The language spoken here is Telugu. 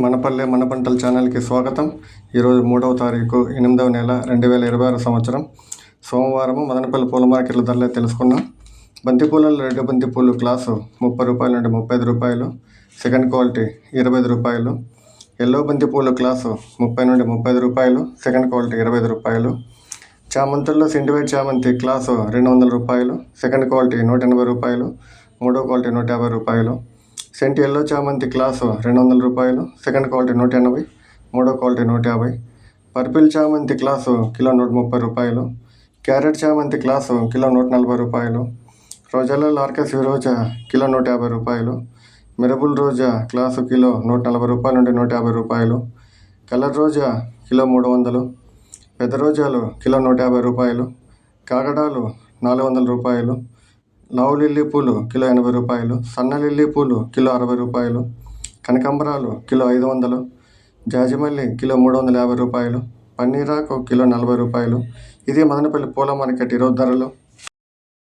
మనపల్లె మన పంటల ఛానల్కి స్వాగతం. ఈరోజు 3వ తారీఖు 8వ నెల 2026 సంవత్సరం సోమవారము మదనపల్లి పూల మార్కెట్ల ధరలే తెలుసుకున్నాం. బంతిపూలలో రెడ్ బంతిపూలు క్లాసు 30 రూపాయల నుండి 35 రూపాయలు, సెకండ్ క్వాలిటీ 25 రూపాయలు. ఎల్లో బంతిపూలు క్లాసు 30 నుండి 35 రూపాయలు, సెకండ్ క్వాలిటీ 25 రూపాయలు. చామంతుల్లో సిండివైట్ చామంతి క్లాసు 200 రూపాయలు, సెకండ్ క్వాలిటీ 180 రూపాయలు, మూడో క్వాలిటీ 150 రూపాయలు. సెంట్ ఎల్లో చామంతి క్లాసు 200 రూపాయలు, సెకండ్ క్వాలిటీ 180, మూడో క్వాలిటీ 150. పర్పిల్ చామంతి క్లాసు కిలో 130 రూపాయలు. క్యారెట్ చామంతి క్లాసు కిలో 140 రూపాయలు. రోజాలలో ఆర్కేసీ రోజా కిలో 150 రూపాయలు. మిరబుల్ రోజా క్లాసు కిలో 140 రూపాయల నుండి 150 రూపాయలు. కలర్ రోజా కిలో 300. పెద్ద రోజాలు కిలో 150 రూపాయలు. కాగడాలు 400 రూపాయలు. లావు లిల్లీ పూలు కిలో 80 రూపాయలు. సన్న లిల్లీ పూలు కిలో 60 రూపాయలు. కనకాంబరాలు కిలో 500. జాజిమల్లి కిలో 350 రూపాయలు. పన్నీరాకు కిలో 40 రూపాయలు. ఇది మదనపల్లి పూల మార్కెట్ ఈరోజు ధరలు.